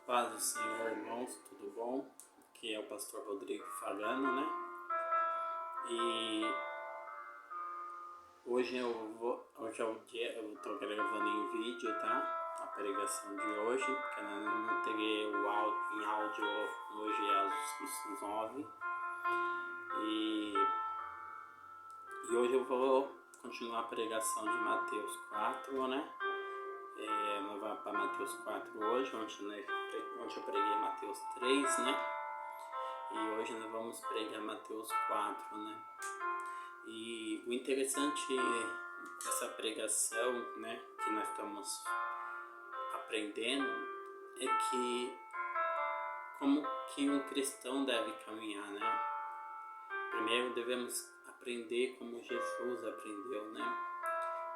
Paz do Senhor, irmãos, tudo bom? Aqui é o pastor Rodrigo falando, né? E hoje hoje é o dia, eu tô gravando em vídeo, tá? A pregação de hoje, porque eu não teria o áudio em áudio hoje às 9. E hoje eu vou continuar a pregação de Mateus 4, né? Nós vamos para Mateus 4 hoje, ontem eu preguei Mateus 3, né? E hoje nós vamos pregar Mateus 4, né? E o interessante dessa pregação, né, que nós estamos aprendendo, é que como que um cristão deve caminhar, né? Primeiro devemos aprender como Jesus aprendeu, né?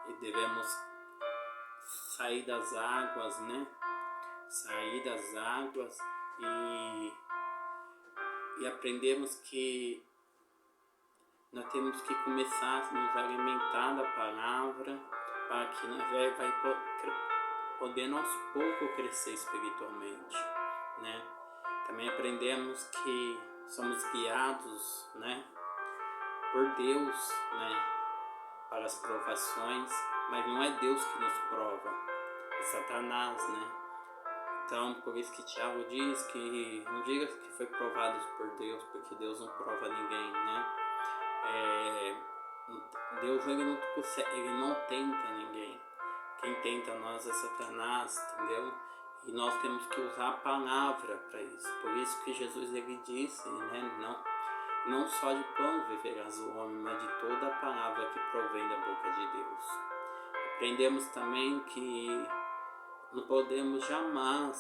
E devemos sair das águas, né? Sair das águas e aprendemos que nós temos que começar a nos alimentar da palavra para que nós vai podendo aos poucos crescer espiritualmente, né? Também aprendemos que somos guiados, né, por Deus, né, para as provações, mas não é Deus que nos prova, é Satanás, né? Então, por isso que Tiago diz que não diga que foi provados por Deus, porque Deus não prova ninguém, né? Deus ele não tenta ninguém. Quem tenta nós é Satanás, entendeu? E nós temos que usar a palavra para isso. Por isso que Jesus ele disse, né? Não só de pão viverás o homem, mas de toda a palavra que provém da boca de Deus. Aprendemos também que não podemos jamais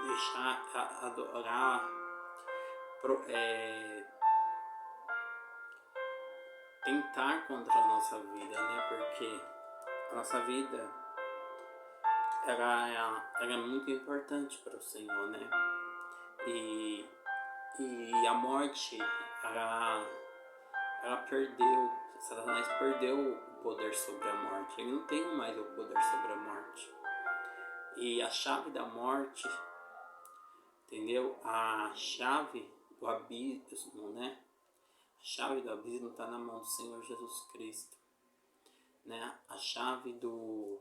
deixar adorar, tentar contra a nossa vida, né? Porque a nossa vida ela é muito importante para o Senhor, né? E a morte, ela perdeu, Satanás perdeu o poder sobre a morte. Ele não tem mais o poder sobre a morte. E a chave da morte, entendeu? A chave do abismo, né? A chave do abismo está na mão do Senhor Jesus Cristo, né? A chave do...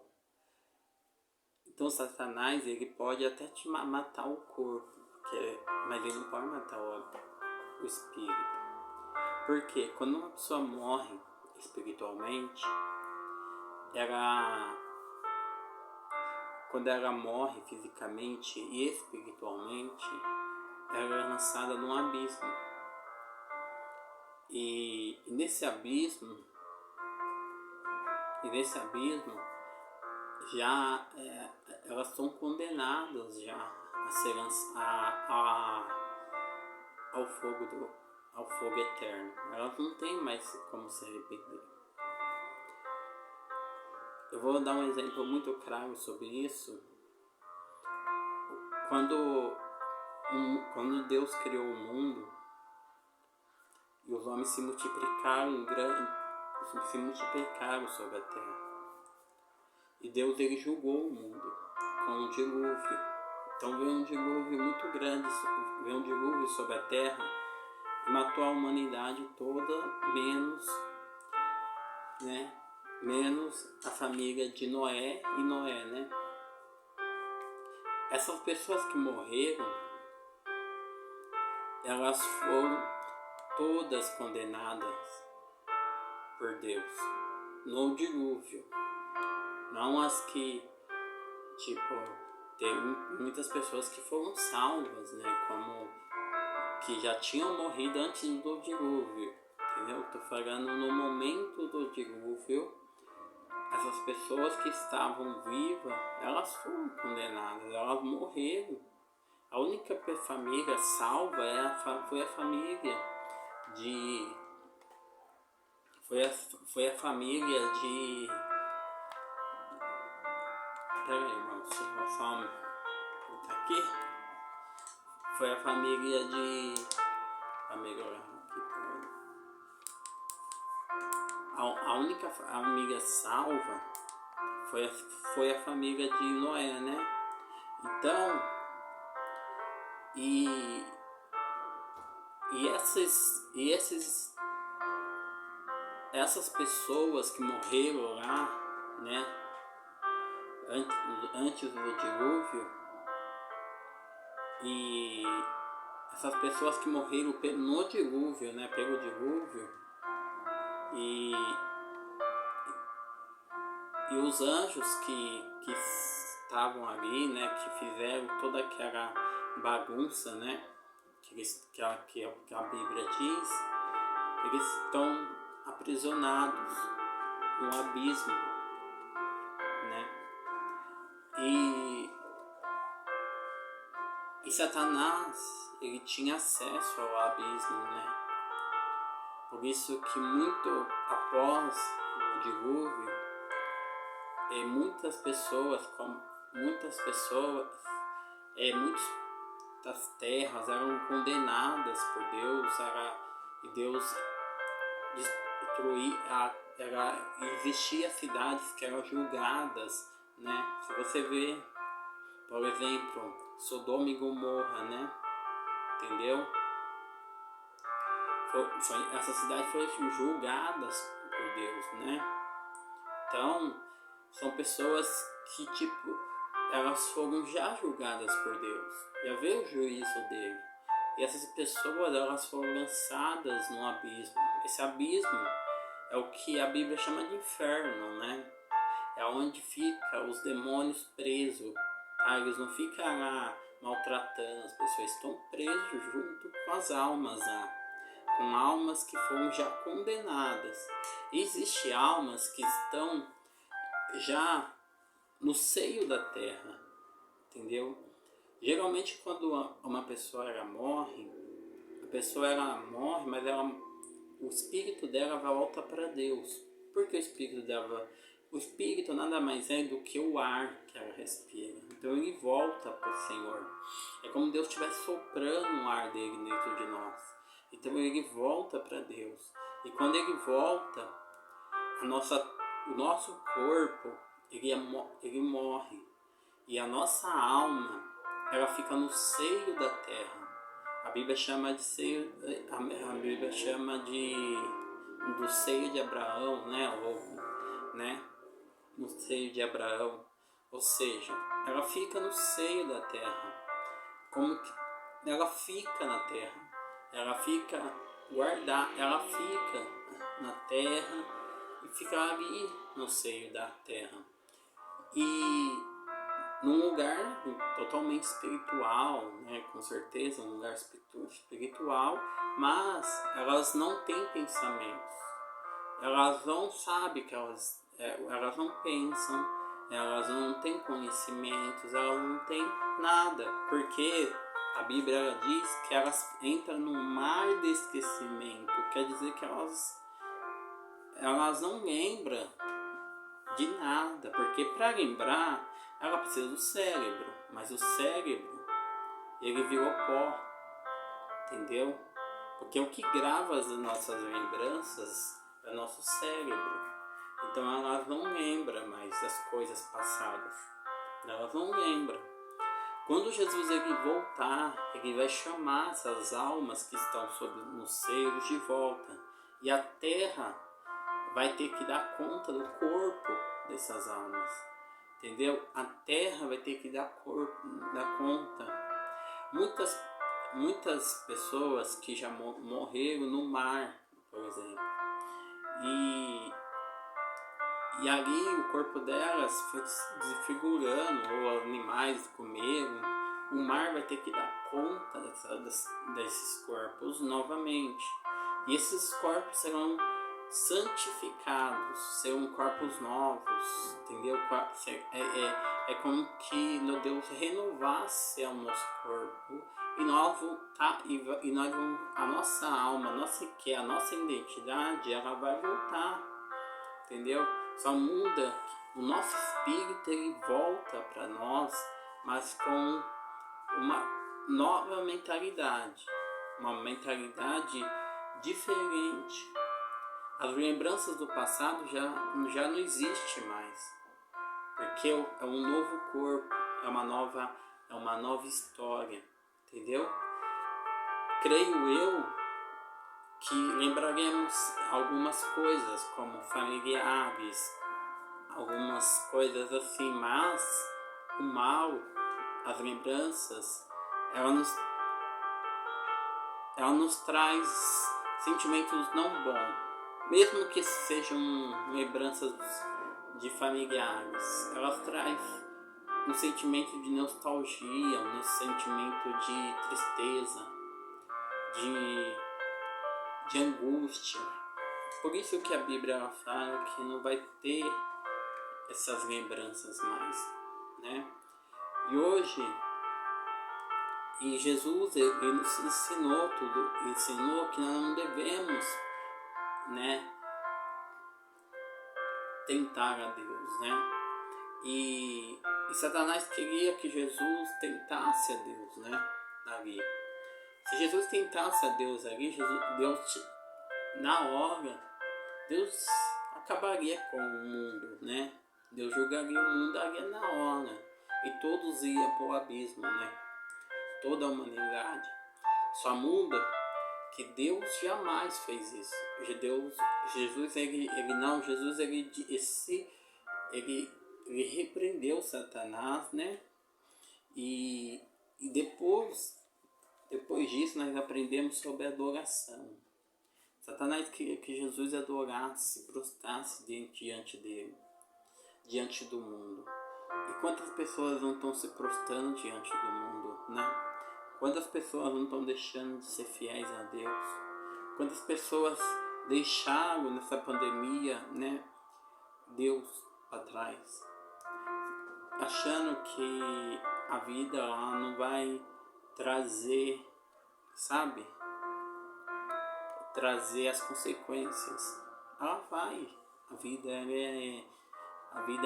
Então Satanás, ele pode até te matar o corpo, mas ele não pode matar o espírito. Porque quando uma pessoa morre espiritualmente, quando ela morre fisicamente e espiritualmente, ela é lançada num abismo. E nesse abismo já elas são condenadas já a ser ao fogo eterno. Elas não têm mais como se arrepender. Eu vou dar um exemplo muito claro sobre isso. Quando Deus criou o mundo e os homens se multiplicaram sobre a terra, e Deus ele julgou o mundo com um dilúvio. Então veio um dilúvio muito grande, veio um dilúvio sobre a terra e matou a humanidade toda, menos a família de Noé e Noé, né? Essas pessoas que morreram, elas foram todas condenadas por Deus no dilúvio. Não as que, tem muitas pessoas que foram salvas, né? Como que já tinham morrido antes do dilúvio, entendeu? Estou falando no momento do dilúvio. Essas pessoas que estavam vivas, elas foram condenadas, elas morreram. A única família salva foi a família de... Foi a família de... Peraí, irmão, deixa eu só botar aqui. Foi a família de... Pra melhorar aqui, a única família salva foi a família de Noé, né? Então, E, essas pessoas que morreram lá, né, antes do dilúvio, e essas pessoas que morreram no dilúvio, né, pelo dilúvio, e os anjos que estavam ali, né, que fizeram toda aquela bagunça, né, que a Bíblia diz, eles estão aprisionados no abismo, né? E Satanás, ele tinha acesso ao abismo, né? Por isso que muito após o dilúvio, muitas das terras eram condenadas por Deus, e Deus existia cidades que eram julgadas, né? Se você vê, por exemplo, Sodoma e Gomorra, né? Entendeu? Essas cidades foram julgadas por Deus, né? Então, são pessoas que, elas foram já julgadas por Deus. Já veio o juízo dele. E essas pessoas, elas foram lançadas no abismo. Esse abismo é o que a Bíblia chama de inferno, né? É onde ficam os demônios presos. Tá? Eles não ficam lá maltratando as pessoas, estão presos junto com as almas lá. Com almas que foram já condenadas. Existem almas que estão já no seio da terra, entendeu? Geralmente quando uma pessoa morre, mas o espírito dela volta para Deus. Por que o espírito dela? O espírito nada mais é do que o ar que ela respira. Então ele volta para o Senhor. É como Deus estivesse soprando o ar dele dentro de nós. Então ele volta para Deus. E quando ele volta, o nosso corpo ele morre. E a nossa alma, ela fica no seio da terra. A Bíblia chama do seio de Abraão, né? No seio de Abraão. Ou seja, ela fica no seio da terra. Como que ela fica na terra? Ela fica na terra e fica ali no seio da terra. E num lugar totalmente espiritual, né? Com certeza, um lugar espiritual, mas elas não têm pensamentos. Elas não sabem que elas não pensam, elas não têm conhecimentos, elas não têm nada, porque a Bíblia diz que elas entram num mar de esquecimento, quer dizer que elas não lembram de nada, porque para lembrar ela precisa do cérebro, mas o cérebro ele virou pó, entendeu? Porque o que grava as nossas lembranças é o nosso cérebro. Então elas não lembram mais das coisas passadas, elas não lembram. Quando Jesus ele voltar, ele vai chamar essas almas que estão nos seios de volta, e a terra vai ter que dar conta do corpo dessas almas, entendeu? A terra vai ter que dar conta. Muitas pessoas que já morreram no mar, por exemplo, e ali o corpo delas foi desfigurando, ou animais comeram. O mar vai ter que dar conta desses corpos novamente. E esses corpos serão santificados, serão corpos novos, entendeu? É como que Deus renovasse o nosso corpo e a nossa alma, a nossa identidade, ela vai voltar, entendeu? Só muda, o nosso espírito ele volta para nós, mas com uma nova mentalidade, uma mentalidade diferente. As lembranças do passado já não existem mais, porque é um novo corpo, é uma nova história, entendeu? Creio eu que lembraremos algumas coisas como familiares, algumas coisas assim, mas o mal, as lembranças, ela nos traz sentimentos não bons, mesmo que sejam lembranças de familiares, elas traz um sentimento de nostalgia, um sentimento de tristeza, de angústia. Por isso que a Bíblia ela fala que não vai ter essas lembranças mais, né? E Jesus ele nos ensinou que nós não devemos, né, tentar a Deus, né? E Satanás queria que Jesus tentasse a Deus, né? Ali. Se Jesus tentasse a Deus ali, na hora, Deus acabaria com o mundo, né? Deus julgaria o mundo ali na hora. E todos iam para o abismo, né? Toda a humanidade. Só muda que Deus jamais fez isso. Jesus ele repreendeu Satanás, né? E depois disso nós aprendemos sobre adoração. Satanás queria que Jesus adorasse, prostrasse diante dele, diante do mundo. E quantas pessoas não estão se prostrando diante do mundo, né? Quantas pessoas não estão deixando de ser fiéis a Deus? Quantas pessoas deixaram nessa pandemia, né, Deus para trás? Achando que a vida ela não vai trazer, sabe? Trazer as consequências. Ela vai. A vida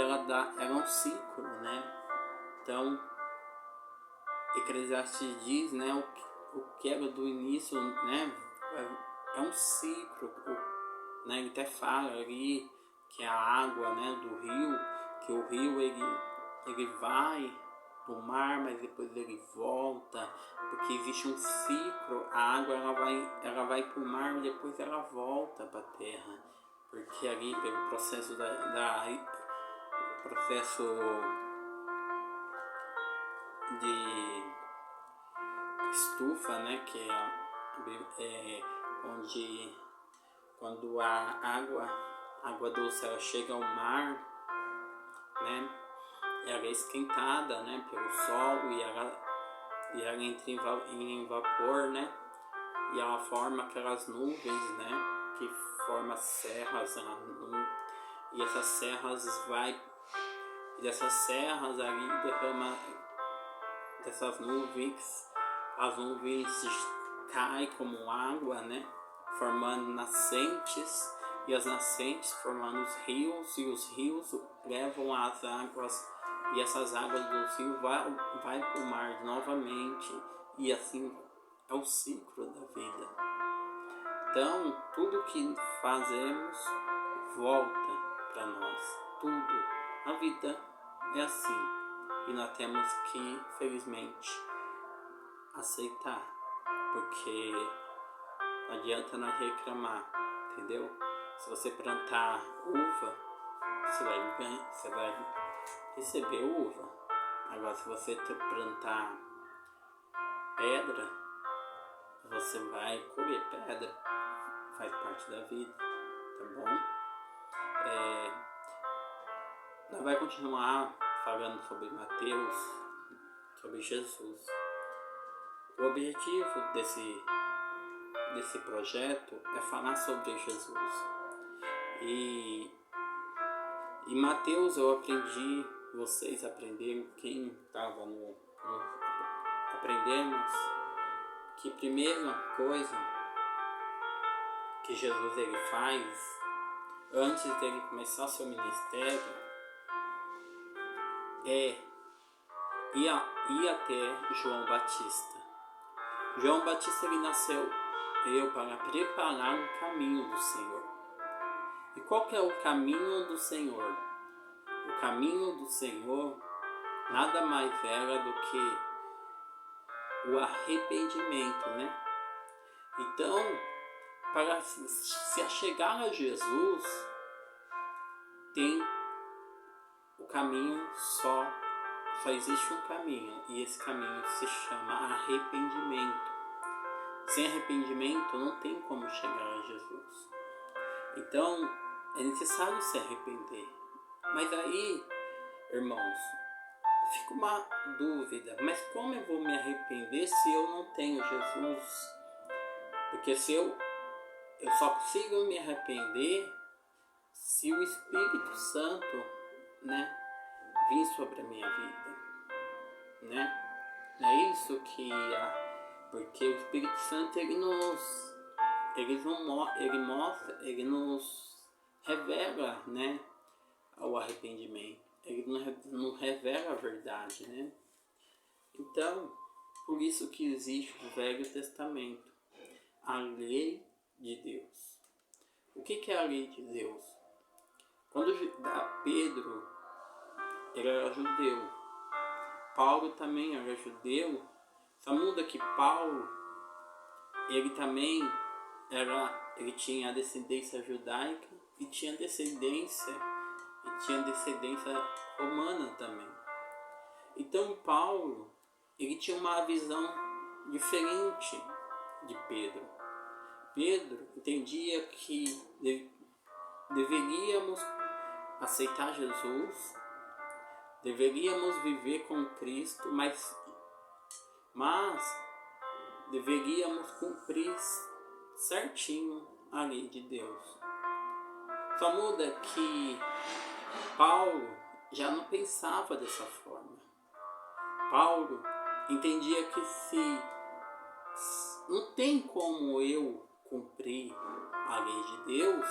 ela é um ciclo, né? Então, Eclesiastes diz, né, o que era do início, né, é um ciclo, né? Ele até fala ali que a água, né, do rio, que o rio ele vai pro mar, mas depois ele volta, porque existe um ciclo. A água ela vai pro mar e depois ela volta para a terra, porque ali pelo processo processo de estufa, né, que é onde quando a água doce ela chega ao mar, né, ela é esquentada, né, pelo sol e ela entra em vapor, né, e ela forma aquelas nuvens, né, que forma serras, e essas serras dessas serras ali derrama dessas nuvens, as nuvens caem como água, né, formando nascentes, e as nascentes formando os rios, e os rios levam as águas, e essas águas do rio vai para o mar novamente, e assim é o ciclo da vida. Então, tudo que fazemos volta para nós, tudo. A vida é assim, e nós temos que, felizmente, aceitar, porque não adianta nós reclamar, entendeu? Se você plantar uva, você vai receber uva. Agora, se você plantar pedra, você vai colher pedra. Faz parte da vida, tá bom? Nós vamos continuar falando sobre Mateus, sobre Jesus. O objetivo desse projeto é falar sobre Jesus. E Mateus eu aprendi, vocês aprenderam, quem estava aprendemos que a primeira coisa que Jesus ele faz antes dele começar seu ministério é ir até João Batista. João Batista ele nasceu para preparar o caminho do Senhor. E qual que é o caminho do Senhor? O caminho do Senhor nada mais era do que o arrependimento, né? Então, para se achegar a Jesus, tem o caminho só existe um caminho, e esse caminho se chama arrependimento. Sem arrependimento não tem como chegar a Jesus. Então, é necessário se arrepender. Mas aí, irmãos, fica uma dúvida, mas como eu vou me arrepender se eu não tenho Jesus? Porque se eu só consigo me arrepender se o Espírito Santo, né, vir sobre a minha vida, né? É isso que porque o Espírito Santo ele mostra, ele nos revela, né, o arrependimento. Ele não revela a verdade, né? Então, por isso que existe o Velho Testamento, a lei de Deus. O que é a lei de Deus? Quando Pedro, ele era judeu, Paulo também era judeu, só muda que Paulo, ele também ele tinha descendência judaica e tinha descendência romana também. Então Paulo, ele tinha uma visão diferente de Pedro. Pedro entendia que deveríamos aceitar Jesus, deveríamos viver com Cristo, mas deveríamos cumprir certinho a lei de Deus. Só muda que Paulo já não pensava dessa forma. Paulo entendia que não tem como eu cumprir a lei de Deus,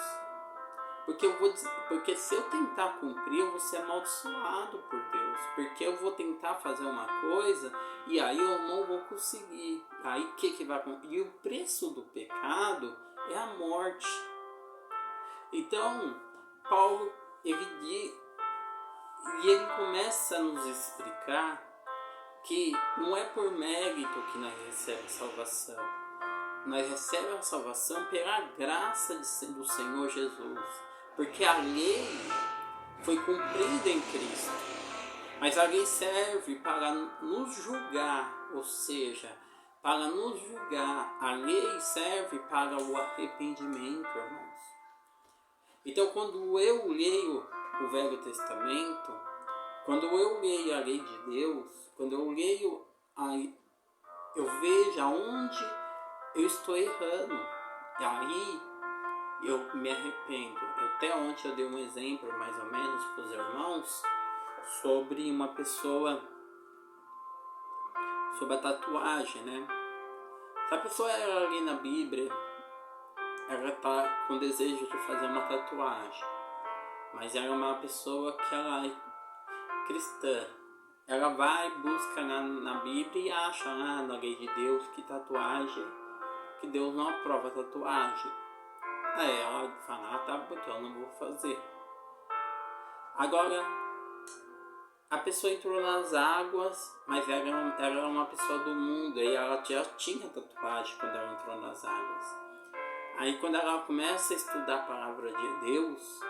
porque se eu tentar cumprir, eu vou ser amaldiçoado por Deus, porque eu vou tentar fazer uma coisa e aí eu não vou conseguir. Aí o que vai acontecer? E o preço do pecado é a morte. Então, Paulo, ele começa a nos explicar que não é por mérito que nós recebemos salvação. Nós recebemos a salvação pela graça do Senhor Jesus. Porque a lei foi cumprida em Cristo. Mas a lei serve para nos julgar, ou seja, para nos julgar. A lei serve para o arrependimento, irmãos. Então, quando eu leio o Velho Testamento, quando eu leio a lei de Deus, quando eu leio, eu vejo aonde eu estou errando. E aí eu me arrependo. Até ontem eu dei um exemplo, mais ou menos, para os irmãos, sobre uma pessoa, sobre a tatuagem, né? Se a pessoa ali na Bíblia, ela está com desejo de fazer uma tatuagem, mas ela é uma pessoa que ela é cristã, ela vai, busca na Bíblia e acha lá na lei de Deus que tatuagem, que Deus não aprova tatuagem. Aí ela fala, tá bom, então eu não vou fazer. Agora, a pessoa entrou nas águas, mas ela era uma pessoa do mundo, e ela já tinha tatuagem quando ela entrou nas águas. Aí quando ela começa a estudar a palavra de Deus,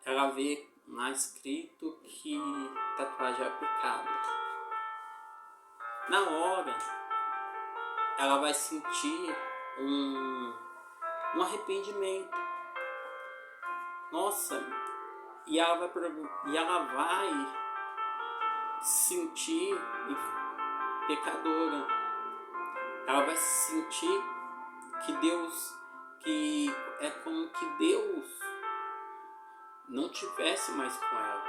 ela vê lá escrito que tatuagem é pecado. Na hora, ela vai sentir um arrependimento. Nossa, e ela vai sentir pecadora. Ela vai sentir que é como que Deus não tivesse mais com ela,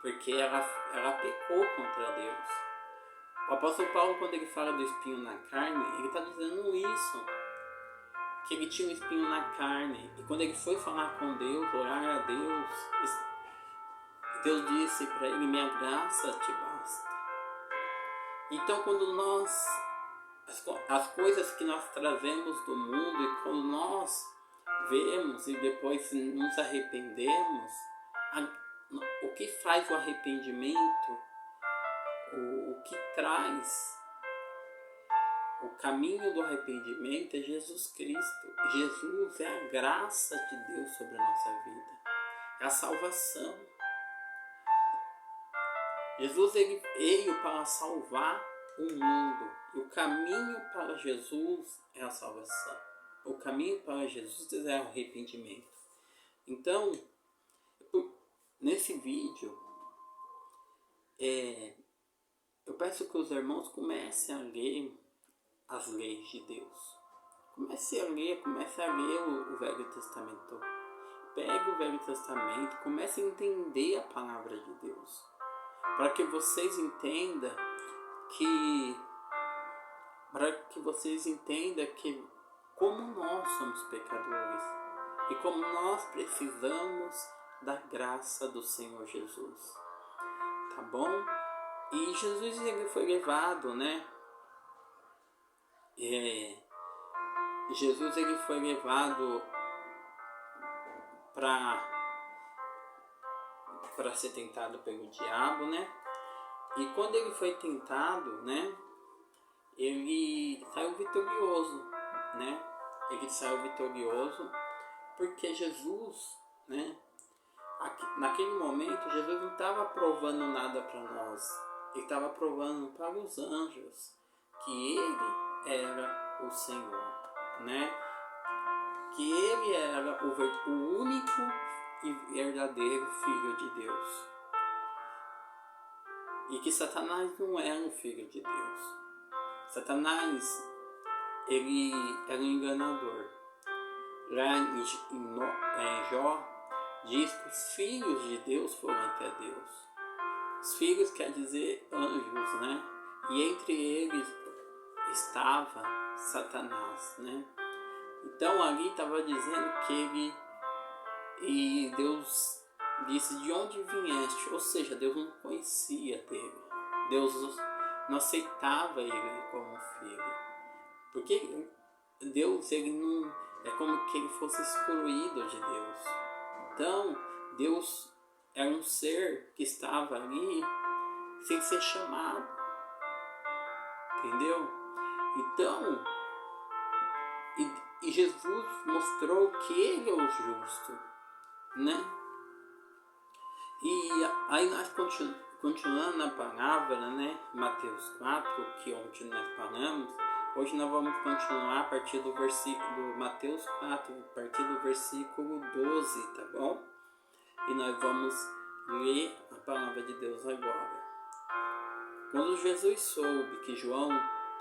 porque ela pecou contra Deus. O apóstolo Paulo, quando ele fala do espinho na carne, ele está dizendo isso, que ele tinha um espinho na carne, e quando ele foi falar com Deus, orar a Deus, Deus disse para ele, minha graça te basta. Então quando as coisas que nós trazemos do mundo, e quando nós vemos e depois nos arrependemos, o que faz o arrependimento? o que traz o caminho do arrependimento é Jesus Cristo. Jesus é a graça de Deus sobre a nossa vida, é a salvação. Jesus ele veio para salvar o mundo, e o caminho para Jesus é a salvação. O caminho para Jesus é o arrependimento. Então, nesse vídeo, eu peço que os irmãos comecem a ler as leis de Deus. Comece a ler o Velho Testamento. Pegue o Velho Testamento, comece a entender a palavra de Deus, para que vocês entendam que como nós somos pecadores e como nós precisamos da graça do Senhor Jesus, tá bom? E Jesus ele foi levado, né? Jesus ele foi levado para ser tentado pelo diabo, né? E quando ele foi tentado, né? Ele saiu vitorioso, né? Ele saiu vitorioso porque Jesus, né? Naquele momento, Jesus não estava provando nada para nós. Ele estava provando para os anjos que Ele era o Senhor, né? Que Ele era o único e verdadeiro Filho de Deus. E que Satanás não era um filho de Deus. Satanás, ele era um enganador. Lá em Jó, diz que os filhos de Deus foram até Deus. Os filhos quer dizer anjos, né? E entre eles estava Satanás, né? Então ali estava dizendo que e Deus disse: de onde vieste? Ou seja, Deus não conhecia dele. Deus não aceitava ele como filho. Porque Deus, ele não é como que ele fosse excluído de Deus. Então, Deus era um ser que estava ali sem ser chamado. Entendeu? Então, e Jesus mostrou que ele é o justo, né? E aí nós continuando na palavra, né? Mateus 4, que ontem nós falamos. Hoje nós vamos continuar a partir do versículo Mateus 4, a partir do versículo 12, tá bom? E nós vamos ler a palavra de Deus agora. Quando Jesus soube que João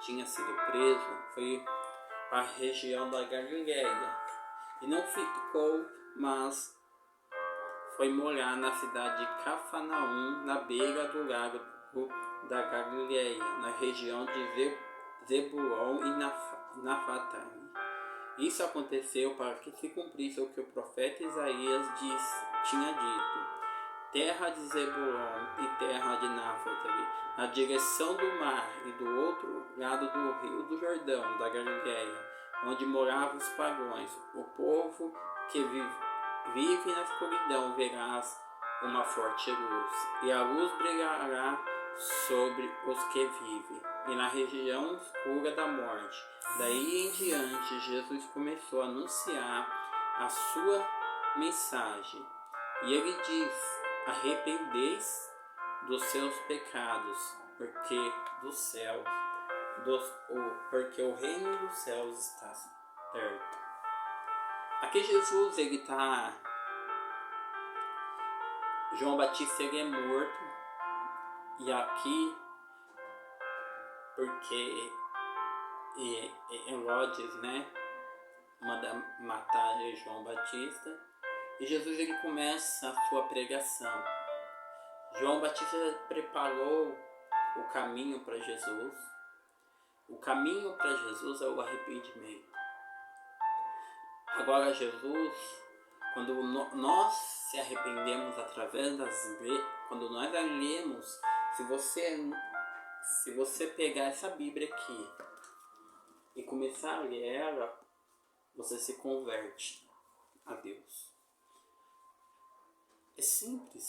tinha sido preso, foi para a região da Galileia e não ficou, mas foi morar na cidade de Cafarnaum, na beira do lago da Galileia, na região de Zebulon e Naftali. Isso aconteceu para que se cumprisse o que o profeta Isaías tinha dito: terra de Zebulon e terra de Naftali, na direção do mar e do outro lado do rio do Jordão, da Galileia, onde moravam os pagãos, o povo que vive na escuridão verás uma forte luz, e a luz brilhará sobre os que vivem, e na região escura da morte. Daí em diante, Jesus começou a anunciar a sua mensagem, e ele diz: arrependei-vos dos seus pecados, porque porque o reino dos céus está perto. Aqui Jesus, ele está... João Batista, ele é morto. E aqui, porque Herodes, né, manda matar João Batista. E Jesus, ele começa a sua pregação. João Batista preparou o caminho para Jesus. O caminho para Jesus é o arrependimento. Agora Jesus, quando nós se arrependemos através das leis, quando nós a lemos, se você pegar essa Bíblia aqui e começar a ler ela, você se converte a Deus. É simples.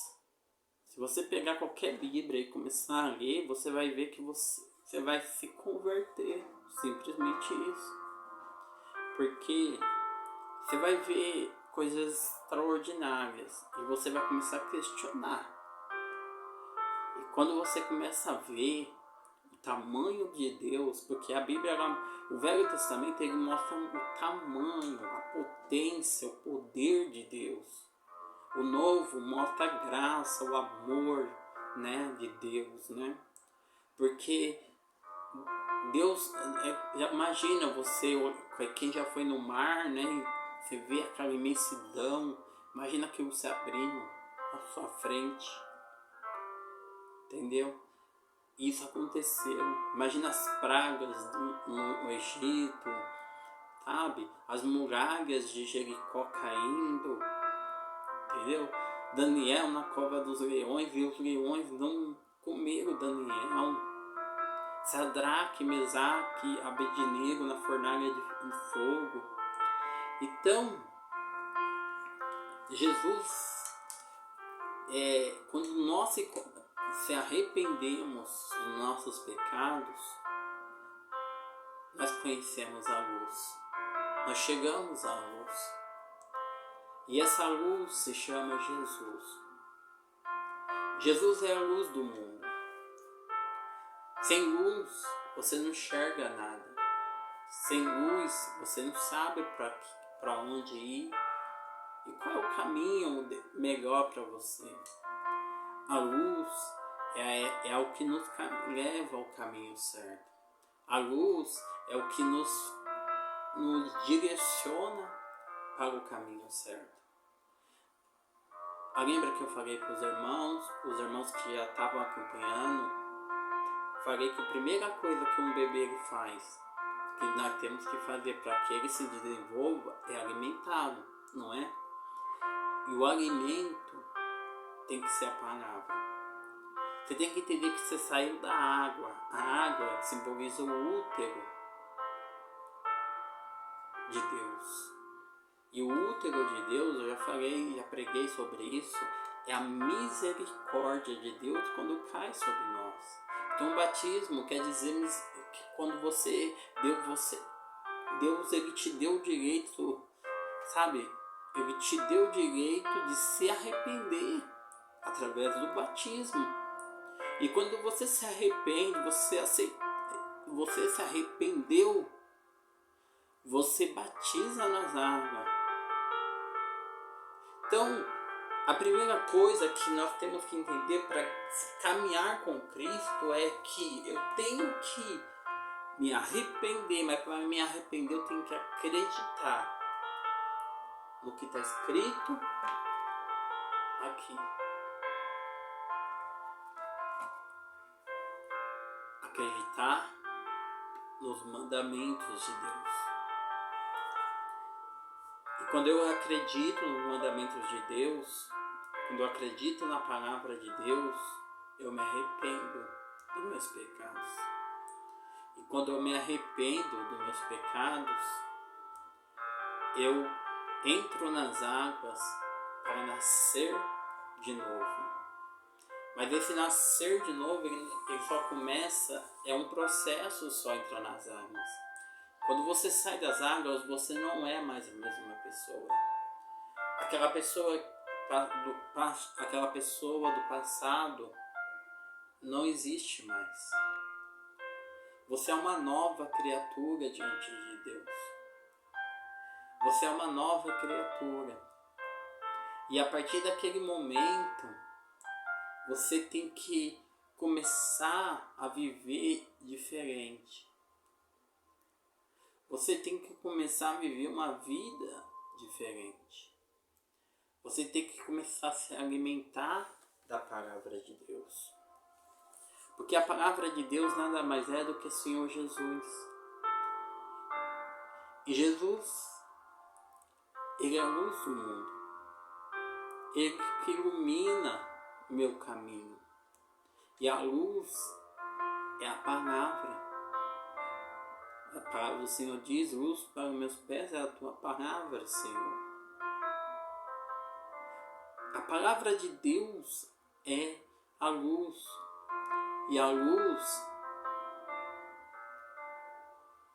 Se Se você pegar qualquer Bíblia e começar a ler, você vai ver que você vai se converter. Simplesmente isso. Porque você vai ver coisas extraordinárias e você vai começar a questionar. E quando você começa a ver o tamanho de Deus, porque a Bíblia, o Velho Testamento, ele mostra o tamanho, a potência, o poder de Deus. O Novo mostra a graça, o amor, né, de Deus, né? Porque Deus, imagina você, quem já foi no mar, né? Você vê aquela imensidão, imagina aquilo se abrindo à sua frente, entendeu? Isso aconteceu. Imagina as pragas no Egito, sabe? As muralhas de Jericó caindo, entendeu? Daniel na cova dos leões e os leões não comeram Daniel. Sadraque, Mesaque, Abednego na fornalha de fogo. Então, Jesus, quando nós se arrependemos dos nossos pecados, nós conhecemos a luz. Nós chegamos à luz. E essa luz se chama Jesus. Jesus é a luz do mundo. Sem luz, você não enxerga nada. Sem luz, você não sabe para onde ir e qual é o caminho melhor para você. A luz é o que nos leva ao caminho certo. A luz é o que nos direciona para o caminho certo. Lembra que eu falei para os irmãos que já estavam acompanhando, falei que a primeira coisa que um bebê ele faz, que nós temos que fazer para que ele se desenvolva, é alimentá-lo, não é? E o alimento tem que ser a palavra. Você tem que entender que você saiu da água. A água simboliza o útero de Deus. E o útero de Deus, eu já falei, já preguei sobre isso, é a misericórdia de Deus quando cai sobre nós. Então o batismo quer dizer que quando Deus ele te deu o direito, sabe? Ele te deu o direito de se arrepender através do batismo. E quando você se arrepende, você se arrependeu, você batiza nas águas. Então, a primeira coisa que nós temos que entender para caminhar com Cristo é que eu tenho que me arrepender, mas para me arrepender eu tenho que acreditar no que está escrito aqui. Acreditar nos mandamentos de Deus. E quando eu acredito nos mandamentos de Deus, quando eu acredito na palavra de Deus, eu me arrependo dos meus pecados. E quando eu me arrependo dos meus pecados, eu entro nas águas para nascer de novo. Mas esse nascer de novo, ele só começa, é um processo só entrar nas águas. Quando você sai das águas, você não é mais a mesma pessoa. Aquela pessoa do passado não existe mais. Você é uma nova criatura diante de Deus. Você é uma nova criatura. E a partir daquele momento, você tem que começar a viver diferente. Você tem que começar a viver uma vida diferente. Você tem que começar a se alimentar da palavra de Deus. Porque a palavra de Deus nada mais é do que o Senhor Jesus. E Jesus, Ele é a luz do mundo. Ele que ilumina o meu caminho. E a luz é a palavra. A palavra do Senhor diz: luz para os meus pés é a tua palavra, Senhor. A palavra de Deus é a luz. E a luz,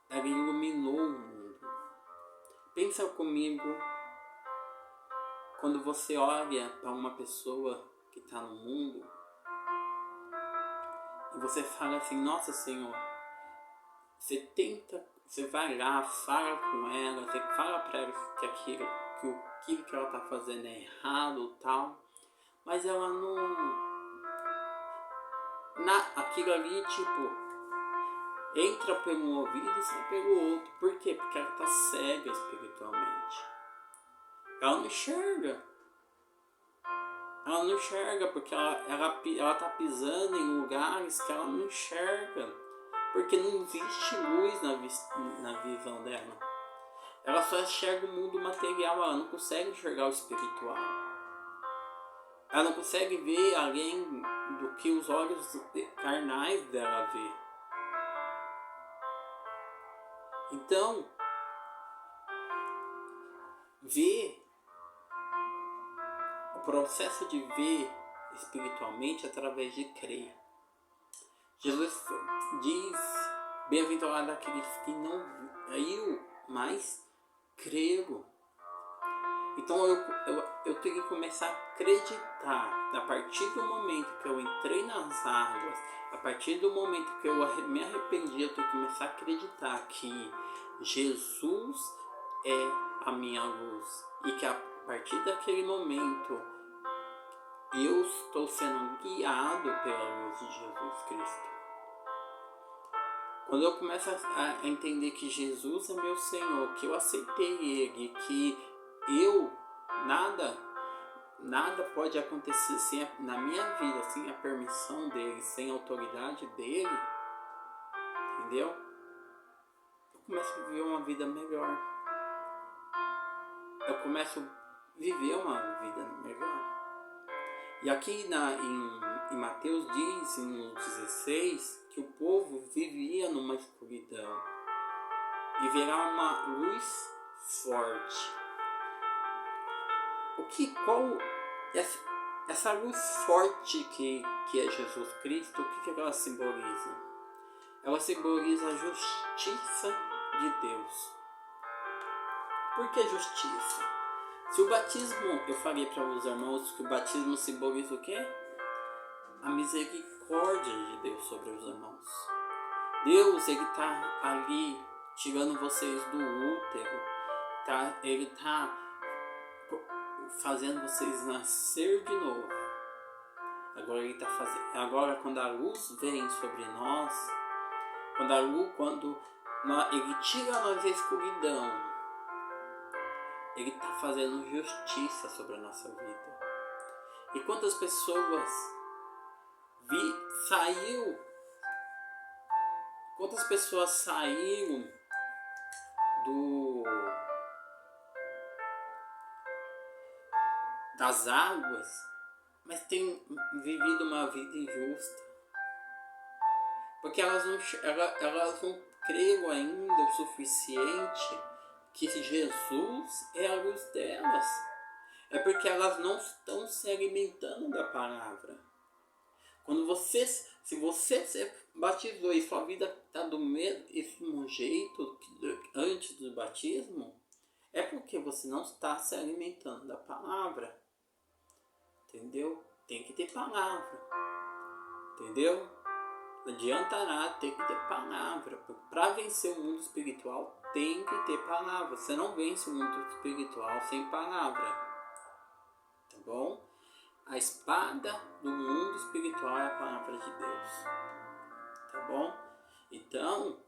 ela iluminou o mundo. Pensa comigo, quando você olha para uma pessoa que está no mundo, e você fala assim, nossa Senhor, você vai lá, fala com ela, você fala para ela que aquilo que ela está fazendo é errado tal, mas ela não... aquilo ali, tipo, entra pelo ouvido e sai pelo outro. Por quê? Porque ela está cega espiritualmente. Ela não enxerga. Ela não enxerga porque ela tá pisando em lugares que ela não enxerga. Porque não existe luz na visão dela. Ela só enxerga o mundo material, ela não consegue enxergar o espiritual. Ela não consegue ver além do que os olhos carnais dela vê. Então, o processo de ver espiritualmente é através de crer. Jesus diz, bem-aventurado aqueles que não viram, mas creram. Então eu tenho que começar a acreditar. A partir do momento que eu entrei nas águas, a partir do momento que eu me arrependi, eu tenho que começar a acreditar que Jesus é a minha luz. E que a partir daquele momento eu estou sendo guiado pela luz de Jesus Cristo. Quando eu começo a entender que Jesus é meu Senhor, que eu aceitei Ele, que nada pode acontecer na minha vida sem a permissão dele, sem a autoridade dele, entendeu? Eu começo a viver uma vida melhor. Eu começo a viver uma vida melhor. E aqui em Mateus diz, no 16, que o povo vivia numa escuridão e verá uma luz forte. Essa luz forte que é Jesus Cristo, o que ela simboliza? Ela simboliza a justiça de Deus. Por que justiça? Se o batismo, eu falei para os irmãos que o batismo simboliza o quê? A misericórdia de Deus sobre os irmãos. Deus, Ele está ali tirando vocês do útero, Ele está fazendo vocês nascer de novo. Agora quando a luz vem sobre nós, quando Ele tira nós da escuridão, Ele está fazendo justiça sobre a nossa vida. E quantas pessoas saíram das águas, mas têm vivido uma vida injusta, porque elas não creram ainda o suficiente que Jesus é a luz delas. É porque elas não estão se alimentando da palavra. Se você se batizou e sua vida está do mesmo jeito que antes do batismo, é porque você não está se alimentando da palavra. Entendeu? Tem que ter palavra. Entendeu? Não adianta nada, tem que ter palavra. Para vencer o mundo espiritual, tem que ter palavra. Você não vence o mundo espiritual sem palavra. Tá bom? A espada do mundo espiritual é a palavra de Deus. Tá bom? Então,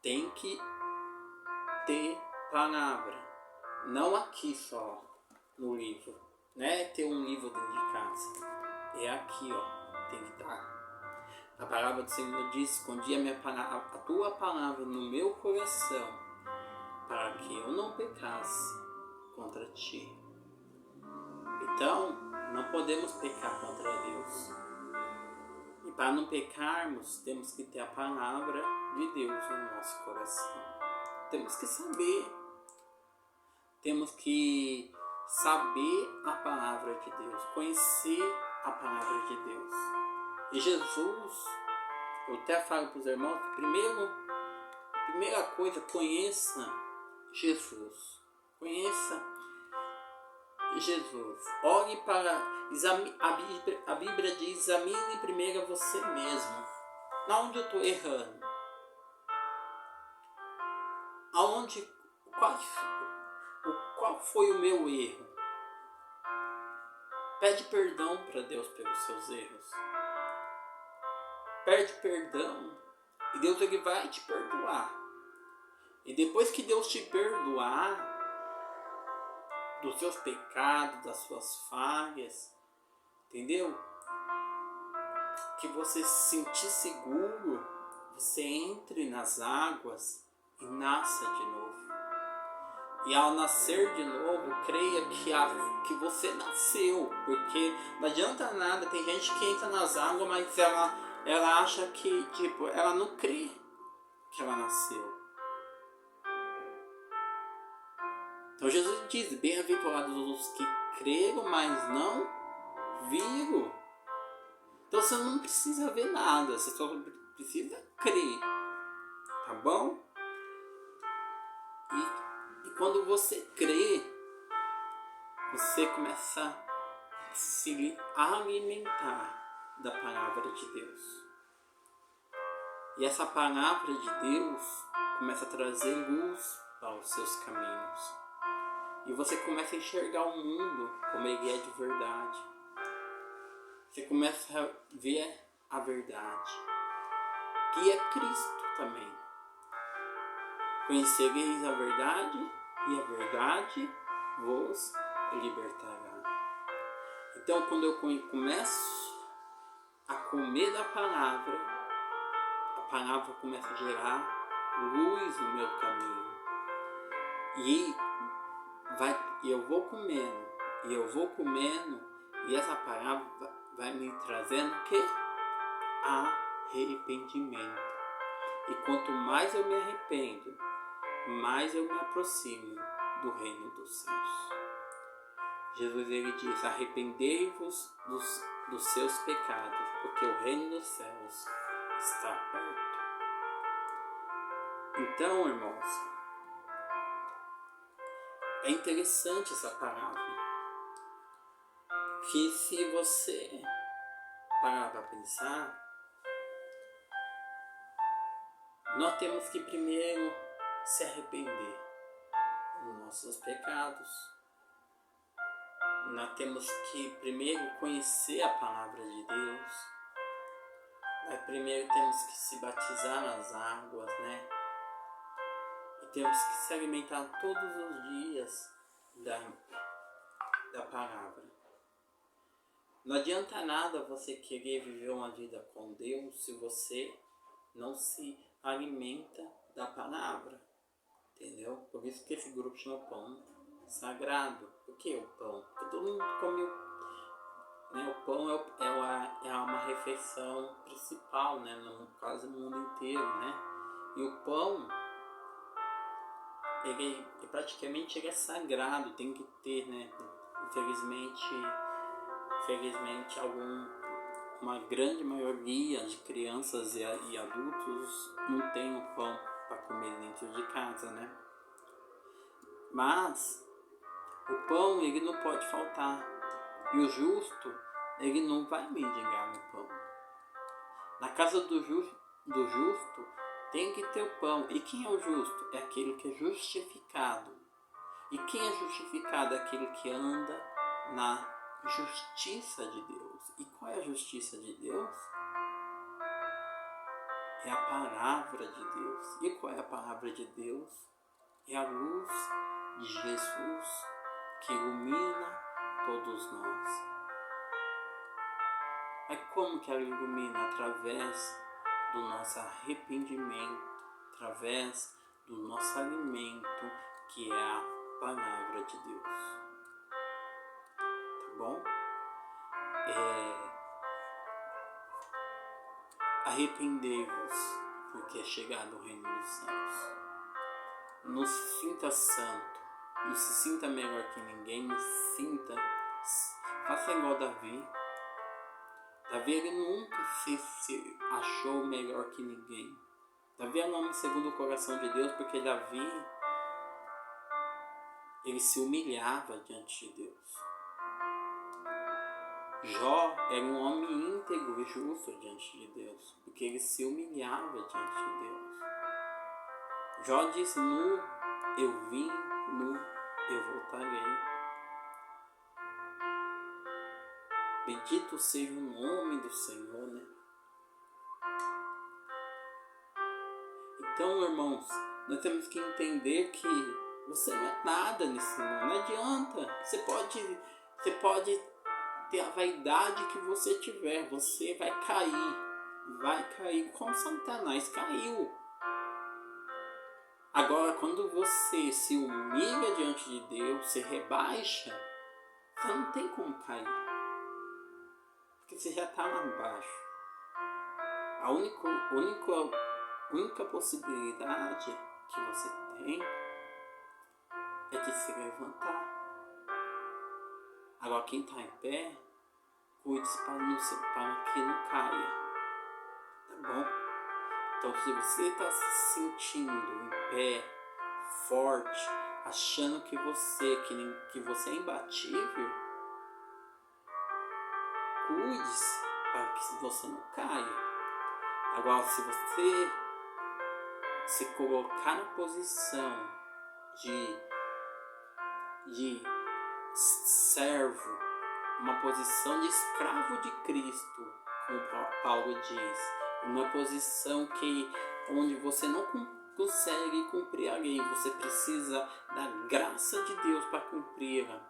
tem que ter palavra. Não aqui só, no livro. Não é ter um livro dentro de casa. É aqui, ó. Tem que estar. A palavra do Senhor diz: escondi a tua palavra no meu coração, para que eu não pecasse contra ti. Então, não podemos pecar contra Deus. E para não pecarmos, temos que ter a palavra de Deus no nosso coração. Temos que saber. Temos que saber a palavra de Deus, conhecer a palavra de Deus. E Jesus, eu até falo para os irmãos, primeira coisa, conheça Jesus. Conheça Jesus. Olhe para... A Bíblia diz, examine primeiro você mesmo. Onde eu estou errando? Qual foi o meu erro? Pede perdão para Deus pelos seus erros. Pede perdão e Deus ele vai te perdoar. E depois que Deus te perdoar dos seus pecados, das suas falhas, entendeu? Que você se sentir seguro, você entre nas águas e nasça de novo. E ao nascer de novo, creia que você nasceu, porque não adianta nada, tem gente que entra nas águas, mas ela acha que, ela não crê que ela nasceu. Então Jesus diz, bem-aventurados os que creram, mas não viram. Então você não precisa ver nada, você só precisa crer, tá bom? E quando você crê, você começa a se alimentar da palavra de Deus. E essa palavra de Deus começa a trazer luz para os seus caminhos. E você começa a enxergar o mundo como ele é de verdade. Você começa a ver a verdade, que é Cristo também. Conhecereis a verdade, e a verdade vos libertará. Então, quando eu começo a comer da palavra, a palavra começa a gerar luz no meu caminho. E eu vou comendo, e essa palavra vai me trazendo o quê? Arrependimento. E quanto mais eu me arrependo, mais eu me aproximo do reino dos céus. Jesus ele diz, arrependei-vos dos seus pecados, porque o reino dos céus está perto. Então, irmãos, é interessante essa palavra, que se você parar para pensar, nós temos que primeiro se arrepender dos nossos pecados. Nós temos que primeiro conhecer a palavra de Deus. Nós primeiro temos que se batizar nas águas, né? E temos que se alimentar todos os dias da palavra. Não adianta nada você querer viver uma vida com Deus se você não se alimenta da palavra, entendeu? Por isso que esse grupo chama Pão Sagrado. Por que o pão? Porque todo mundo come né? O pão é uma refeição principal, né? No quase o mundo inteiro, né? E o pão, ele praticamente ele é sagrado, tem que ter, né? Infelizmente uma grande maioria de crianças e adultos não tem o pão para comer dentro de casa, né? Mas o pão ele não pode faltar, e o justo ele não vai mendigar no pão. Na casa do justo tem que ter o pão. E quem é o justo? É aquele que é justificado. E quem é justificado? É aquele que anda na justiça de Deus. E qual é a justiça de Deus? É a palavra de Deus. E qual é a palavra de Deus? É a luz de Jesus que ilumina todos nós. Mas como que ela ilumina? Através do nosso arrependimento, através do nosso alimento, que é a palavra de Deus. Tá bom? Arrependei-vos, porque é chegado o reino dos céus. Não se sinta santo, não se sinta melhor que ninguém, não se sinta... Faça igual Davi. Davi ele nunca se achou melhor que ninguém. Davi é um homem segundo o coração de Deus, porque Davi ele se humilhava diante de Deus. Jó era um homem íntegro e justo diante de Deus, porque ele se humilhava diante de Deus. Jó disse: nu eu vim, nu eu voltarei. Bendito seja o nome do Senhor, né? Então, irmãos, nós temos que entender que você não é nada nesse mundo. Não adianta. Você pode ter a vaidade que você tiver. Você vai cair. Vai cair como Satanás caiu. Agora, quando você se humilha diante de Deus, se rebaixa, você não tem como cair. Porque você já está lá embaixo. A única possibilidade que você tem é de se levantar. Agora, quem está em pé, cuide-se para que não caia. Tá bom? Então, se você está se sentindo em pé, forte, achando que você é imbatível, cuide-se para que você não caia. Agora, se você se colocar na posição de servo, uma posição de escravo de Cristo, como Paulo diz, uma posição onde você não consegue cumprir a lei, você precisa da graça de Deus para cumpri-la,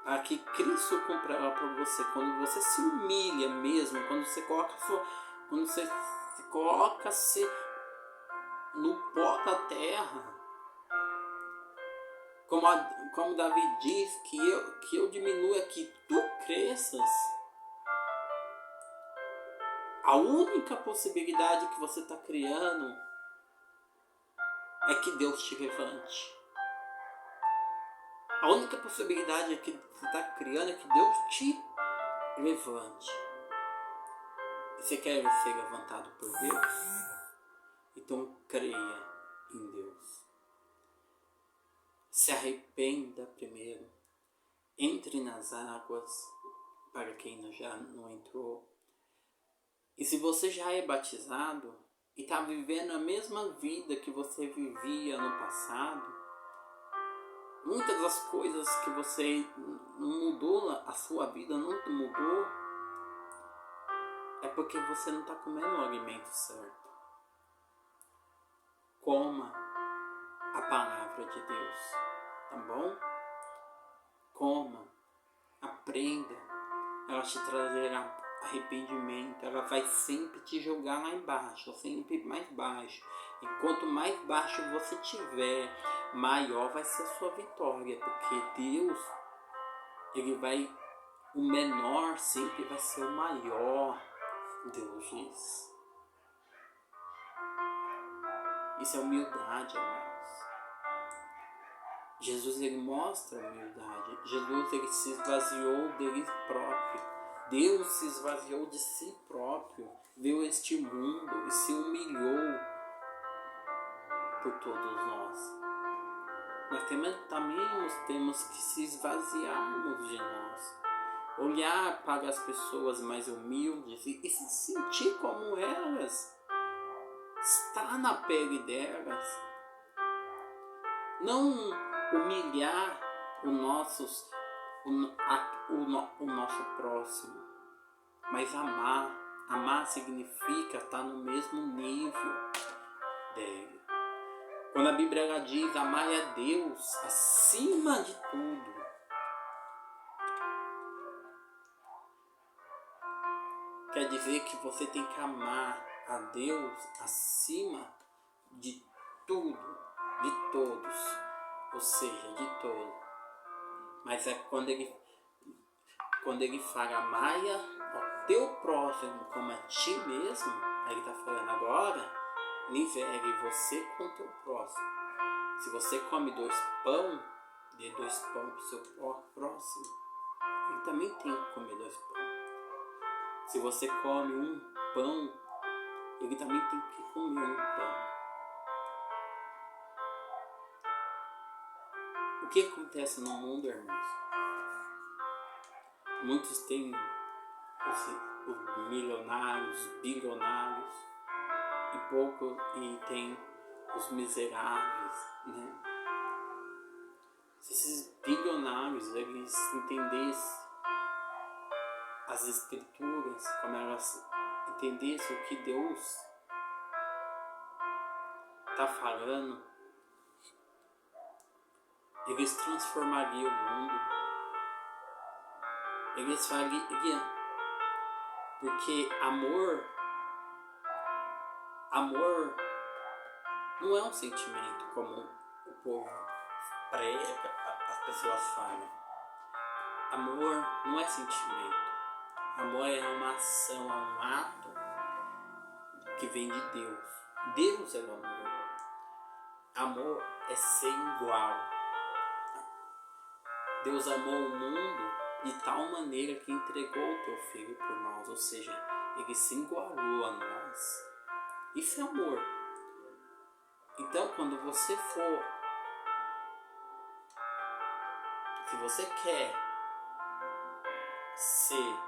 para que Cristo cumpra ela para você. Quando você se humilha mesmo, quando você se coloca-se no pó da terra, como Davi diz, que eu diminua, que tu cresças. A única possibilidade que você está criando é que Deus te levante. A única possibilidade que você está criando é que Deus te levante. E você quer ser levantado por Deus? Então creia em Deus. Se arrependa primeiro. Entre nas águas, para quem já não entrou. E se você já é batizado e está vivendo a mesma vida que você vivia no passado, muitas das coisas que você não mudou, a sua vida não mudou, é porque você não está comendo o alimento certo. Coma a palavra de Deus, tá bom? Coma, aprenda, ela te trazerá arrependimento, ela vai sempre te jogar lá embaixo, sempre mais baixo. E quanto mais baixo você tiver, maior vai ser a sua vitória, porque Deus, o menor sempre vai ser o maior, Deus diz. Isso é humildade, irmãos. Jesus, ele mostra a humildade. Jesus, ele se esvaziou dele próprio. Deus se esvaziou de si próprio, veio a este mundo e se humilhou por todos nós. Nós também temos que se esvaziarmos de nós. Olhar para as pessoas mais humildes e se sentir como elas. Estar na pele delas. Não humilhar o nosso próximo, mas amar. Amar significa estar no mesmo nível dele. Quando a Bíblia ela diz amar a Deus acima de tudo, quer dizer que você tem que amar a Deus acima de tudo, de todos, ou seja, de todo. Mas é quando ele fala amai ao teu próximo como a ti mesmo, aí ele está falando agora, nivele você com o teu próximo. Se você come 2 pão, dê 2 pão para o seu próximo. Ele ele também tem que comer 2 pães. Se você come um pão, ele também tem que comer um pão. O que acontece no mundo, irmãos? Muitos têm os milionários, bilionários, e tem os miseráveis, né? Se esses bilionários, eles entendessem as escrituras, como elas entendessem o que Deus está falando, eles transformariam o mundo. Eles fariam, porque amor não é um sentimento como o povo prega, as pessoas falam. Amor não é sentimento. Amor é uma ação, é um ato que vem de Deus. Deus é o amor. Amor é ser igual. Deus amou o mundo de tal maneira que entregou o teu filho por nós, ou seja, ele se igualou a nós. Isso é amor. Então, quando você se você quer ser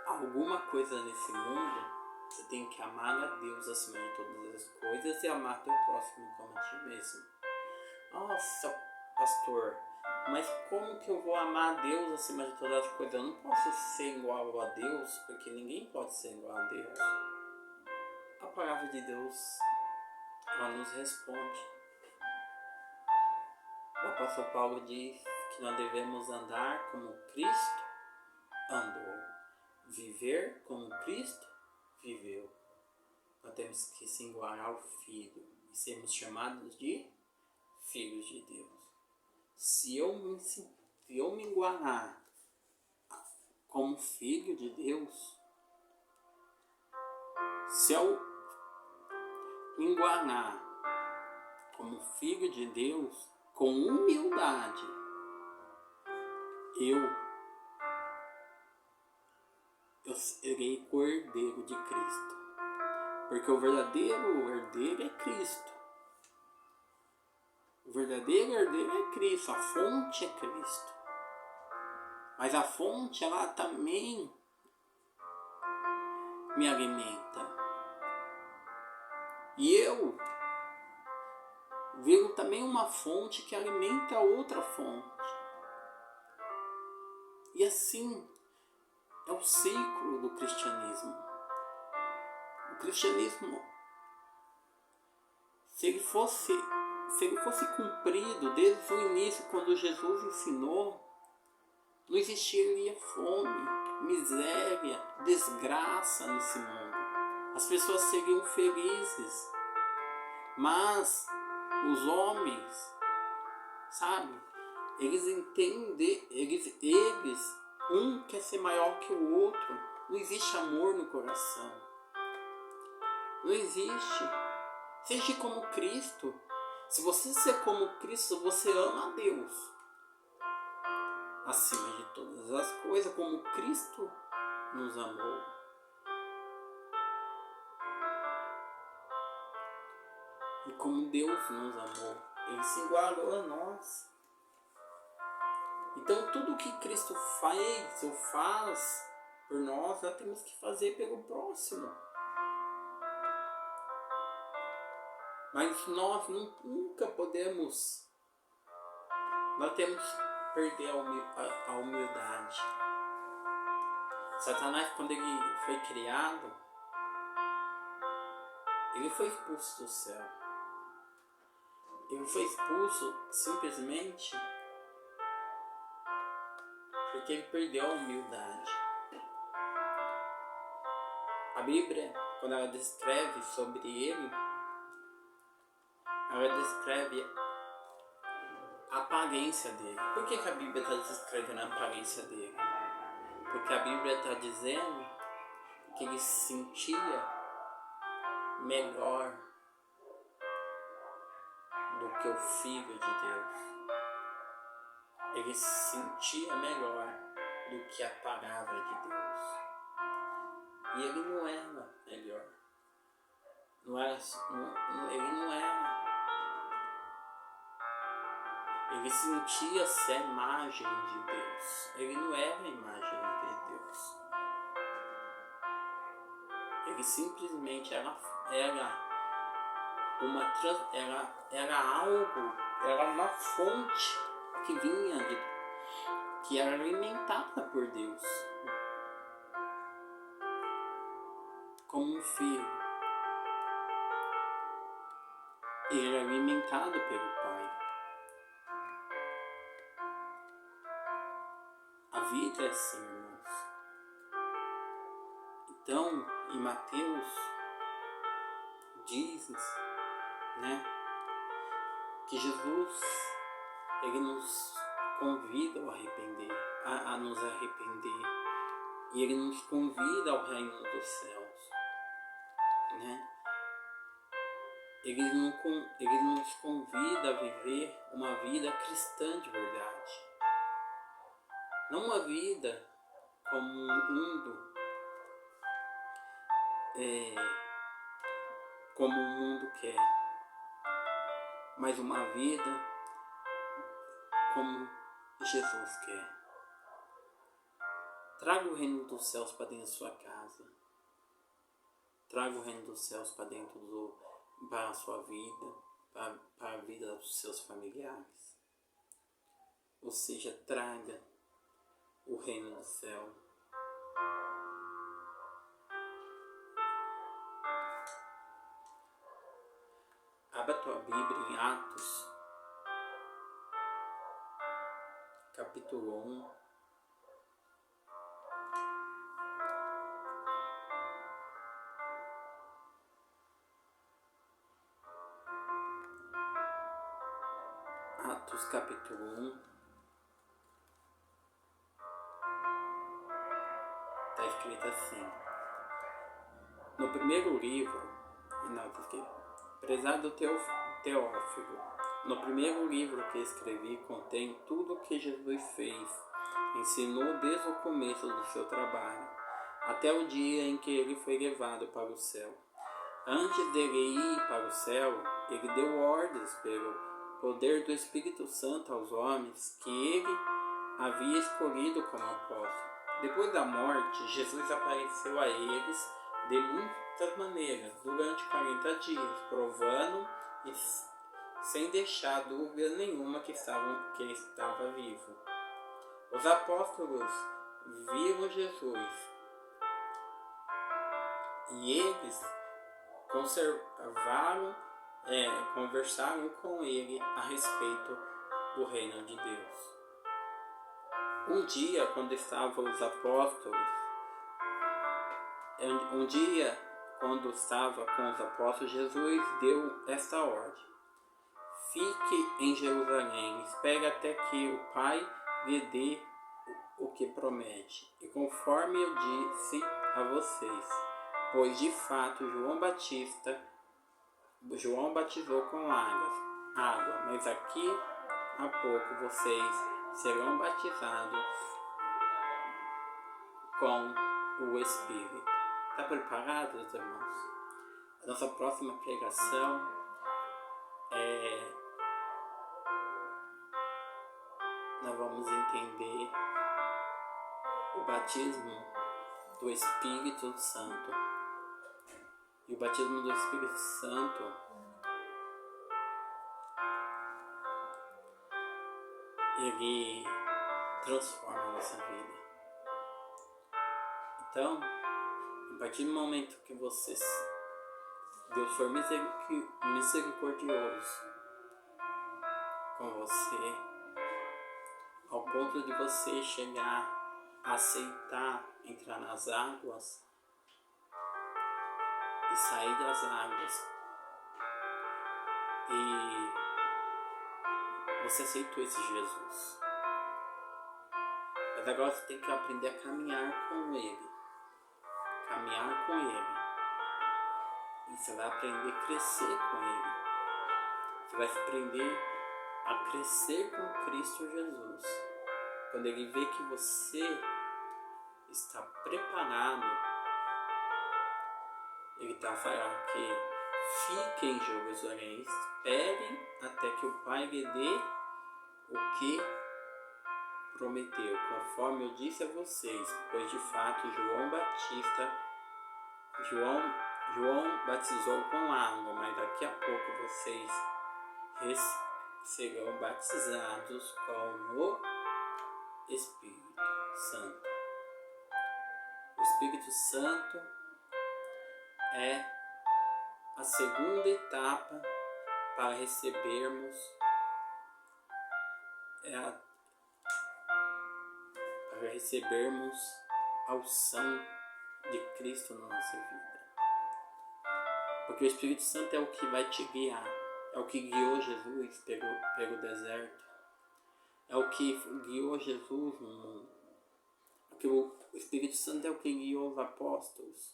alguma coisa nesse mundo, você tem que amar a Deus acima de todas as coisas e amar teu próximo como a ti mesmo. Nossa, pastor, mas como que eu vou amar a Deus acima de todas as coisas? Eu não posso ser igual a Deus, porque ninguém pode ser igual a Deus. A palavra de Deus, ela nos responde. O apóstolo Paulo diz que nós devemos andar como Cristo andou, viver como Cristo viveu. Nós temos que se igualar ao Filho e sermos chamados de filhos de Deus. Se eu me igualar como filho de Deus, se eu me igualar como filho de Deus, com humildade, eu serei cordeiro de Cristo. Porque o verdadeiro herdeiro é Cristo. O verdadeiro herdeiro é Cristo, a fonte é Cristo. Mas a fonte, ela também me alimenta. E eu vejo também uma fonte que alimenta outra fonte. E assim é o ciclo do cristianismo. O cristianismo, se ele fosse cumprido desde o início, quando Jesus ensinou, não existiria fome, miséria, desgraça nesse mundo. As pessoas seriam felizes. Mas os homens, sabe, eles entendem, um quer ser maior que o outro. Não existe amor no coração. Não existe. Seja como Cristo. Se você ser como Cristo, você ama a Deus acima de todas as coisas, como Cristo nos amou. E como Deus nos amou, Ele se igualou a nós. Então tudo que Cristo fez ou faz por nós temos que fazer pelo próximo. Mas nós nunca podemos, nós temos que perder a humildade. Satanás, quando ele foi criado, ele foi expulso do céu. Ele foi expulso simplesmente porque ele perdeu a humildade. A Bíblia, quando ela descreve sobre ele, ela descreve a aparência dele. Por que a Bíblia está descrevendo a aparência dele? Porque a Bíblia está dizendo que ele se sentia melhor do que o Filho de Deus. ele se sentia melhor do que a palavra de Deus. E ele não era melhor. Ele não era. Ele sentia-se a imagem de Deus. Ele não era a imagem de Deus. Ele simplesmente era uma fonte que vinha que era alimentada por Deus. Como um filho. Ele era alimentado pelo Pai. A vida é assim, irmãos. Então, em Mateus diz, né, que Jesus, ele nos convida a nos arrepender, e ele nos convida ao reino dos céus, né? Ele nos convida a viver uma vida cristã de verdade, não uma vida como o mundo quer, mas uma vida como Jesus quer. Traga o reino dos céus para dentro da sua casa. Traga o reino dos céus para para a sua vida, para a vida dos seus familiares. Ou seja, traga o reino do céu. Abra a tua Bíblia em Atos, capítulo 1. Atos, capítulo 1. Está escrito assim. No primeiro livro, prezado Teófilo, no primeiro livro que escrevi contém tudo o que Jesus fez, ensinou desde o começo do seu trabalho, até o dia em que ele foi levado para o céu. Antes dele ir para o céu, ele deu ordens pelo poder do Espírito Santo aos homens que ele havia escolhido como apóstolos. Depois da morte, Jesus apareceu a eles de muitas maneiras, durante 40 dias, provando e sem deixar dúvida nenhuma que ele estava vivo. Os apóstolos viram Jesus e eles conversaram com ele a respeito do reino de Deus. Um dia, quando estava com os apóstolos, Jesus deu esta ordem: fique em Jerusalém, espere até que o Pai lhe dê o que promete. E conforme eu disse a vocês, pois de fato João batizou com água, mas aqui a pouco vocês serão batizados com o Espírito. Está preparados, irmãos? A nossa próxima pregação nós vamos entender o batismo do Espírito Santo. E o batismo do Espírito Santo ele transforma a nossa vida. Então, a partir do momento que Deus for misericordioso com você, ao ponto de você chegar a aceitar entrar nas águas e sair das águas, e você aceitou esse Jesus, mas agora você tem que aprender a caminhar com Ele. E você vai aprender a crescer com Ele. Você vai aprender a crescer com Cristo Jesus. quando Ele vê que você está preparado, Ele está falando que fiquem em Jerusalém, esperem até que o Pai lhe dê o que prometeu, conforme eu disse a vocês, pois de fato João batizou com água, mas daqui a pouco vocês serão batizados com o Espírito Santo. O Espírito Santo é a segunda etapa para recebermos a unção de Cristo na nossa vida. Porque o Espírito Santo é o que vai te guiar, é o que guiou Jesus pelo deserto, é o que guiou Jesus no mundo. Porque o Espírito Santo é o que guiou os apóstolos.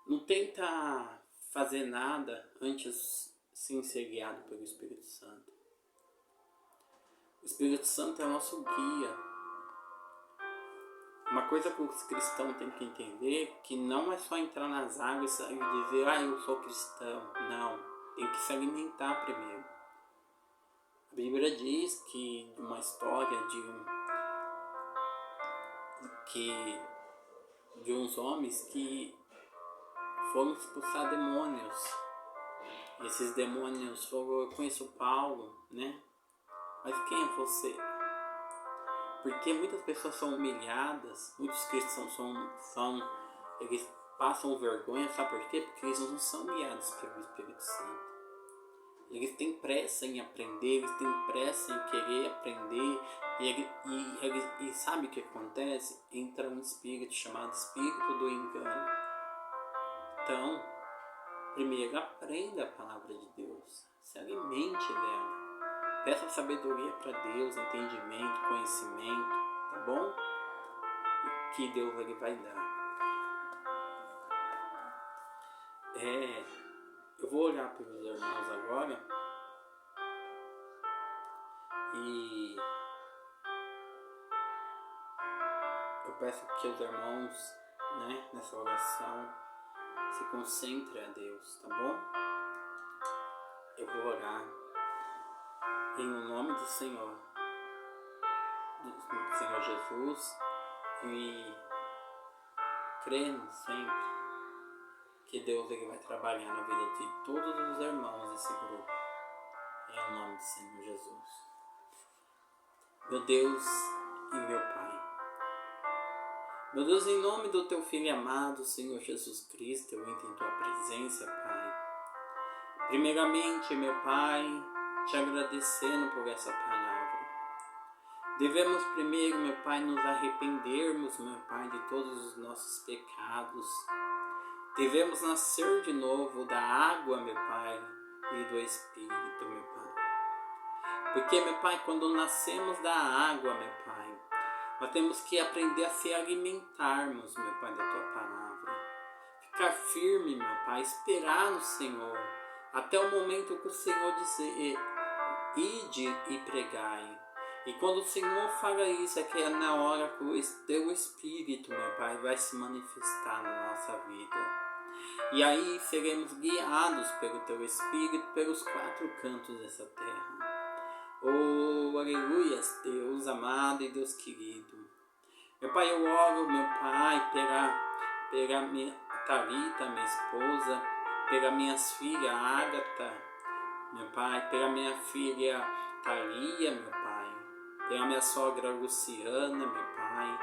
Não tenta fazer nada antes sem ser guiado pelo Espírito Santo. O Espírito Santo é o nosso guia. Uma coisa que os cristãos têm que entender é que não é só entrar nas águas e dizer, eu sou cristão. Não, tem que se alimentar primeiro. A Bíblia diz que uma história de uns homens que foram expulsar demônios. E esses demônios foram, eu conheço Paulo, né? Mas quem é você? Porque muitas pessoas são humilhadas, muitos cristãos eles passam vergonha, sabe por quê? Porque eles não são guiados pelo Espírito Santo. Eles têm pressa em aprender, eles têm pressa em querer aprender, e sabe o que acontece? Entra um espírito chamado espírito do engano. Então, primeiro aprenda a palavra de Deus, se alimente dela. Peça sabedoria para Deus, entendimento, conhecimento, tá bom? E que Deus ele vai dar. Eu vou olhar para os irmãos agora e eu peço que os irmãos, né, nessa oração, se concentrem a Deus, tá bom? Eu vou orar em nome do Senhor Jesus, e crendo sempre que Deus ele vai trabalhar na vida de todos os irmãos desse grupo, em nome do Senhor Jesus. Meu Deus e meu Pai, meu Deus, em nome do Teu Filho amado, Senhor Jesus Cristo, eu entro em Tua presença, Pai. Primeiramente, meu Pai, te agradecendo por essa palavra. Devemos primeiro, meu Pai, nos arrependermos, meu Pai, de todos os nossos pecados. Devemos nascer de novo da água, meu Pai, e do Espírito, meu Pai. Porque, meu Pai, quando nascemos da água, meu Pai, nós temos que aprender a se alimentarmos, meu Pai, da Tua palavra. Ficar firme, meu Pai, esperar no Senhor, até o momento que o Senhor dizer, ide e pregai. E quando o Senhor fala isso, é que é na hora que o Teu Espírito, meu Pai, vai se manifestar na nossa vida. E aí seremos guiados pelo Teu Espírito pelos 4 cantos dessa terra. Oh, aleluia, Deus amado e Deus querido. Meu Pai, eu oro, meu Pai, pela minha Thalita, minha esposa, pelas minhas filhas, Ágata, meu Pai, pela minha filha Thalia, meu Pai, pela minha sogra Luciana, meu Pai.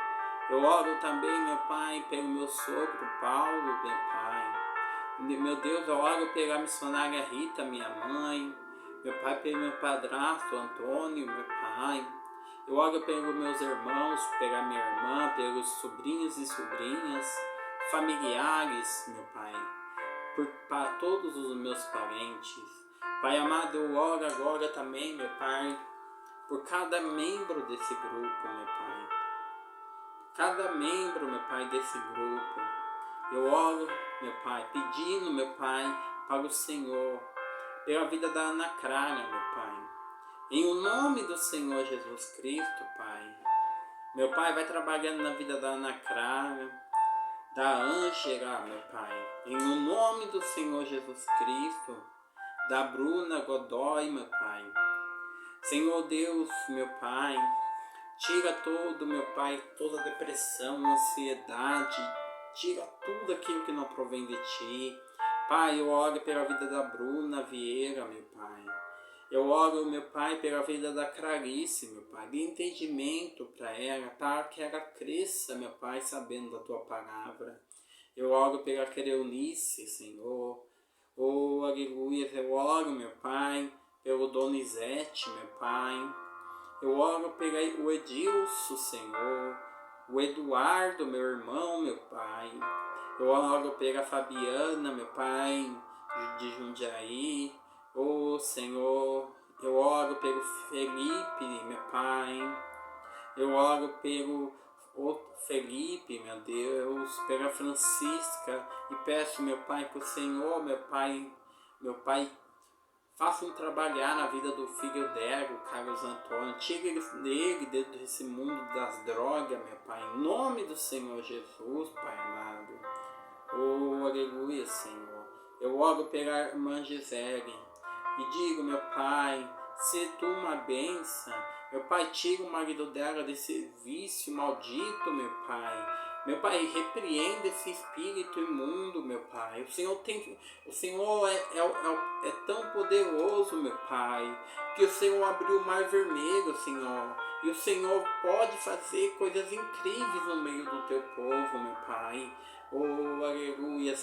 Eu oro também, meu Pai, pelo meu sogro Paulo, meu Pai. Meu Deus, eu oro pela missionária Rita, minha mãe. Meu Pai, pelo meu padrasto Antônio, meu Pai. Eu oro pelos meus irmãos, pela minha irmã, pelos sobrinhos e sobrinhas, familiares, meu Pai, para todos os meus parentes. Pai amado, eu oro agora também, meu Pai, por cada membro desse grupo, meu Pai. Cada membro, meu Pai, desse grupo. Eu oro, meu Pai, pedindo, meu Pai, para o Senhor, pela vida da Ana Clara, meu Pai. Em o nome do Senhor Jesus Cristo, Pai. Meu Pai, vai trabalhando na vida da Ana Clara, da Ângela, meu Pai. Em o nome do Senhor Jesus Cristo, da Bruna Godoy, meu Pai. Senhor Deus, meu Pai, tira todo, meu Pai, toda depressão, ansiedade, tira tudo aquilo que não provém de Ti. Pai, eu oro pela vida da Bruna Vieira, meu Pai. Eu oro, meu Pai, pela vida da Clarice, meu Pai, de entendimento para ela, para que ela cresça, meu Pai, sabendo da Tua palavra. Eu oro pela Cleonice, Senhor. Oh, aleluia. Eu oro, meu Pai, pelo Donizete, meu Pai. Eu oro pelo Edilson, Senhor. O Eduardo, meu irmão, meu Pai. Eu oro pela Fabiana, meu Pai, de Jundiaí. Oh, Senhor, eu oro pelo Felipe, meu Pai. Eu oro pelo Felipe, meu Deus, pela Francisca. E peço, meu Pai, que o Senhor, meu Pai, faça trabalhar na vida do filho dela, o Carlos Antônio. Tire dele dentro desse mundo das drogas, meu Pai. Em nome do Senhor Jesus, Pai amado. Oh, aleluia, Senhor. Eu oro pela irmã Gisele e digo, meu Pai, se Tu uma bênção, meu Pai, tira o marido dela desse vício maldito, meu Pai. Meu Pai, repreenda esse espírito imundo, meu Pai. O Senhor é tão poderoso, meu Pai, que o Senhor abriu o mar vermelho, Senhor. E o Senhor pode fazer coisas incríveis no meio do Teu povo, meu Pai. Oh, aleluia.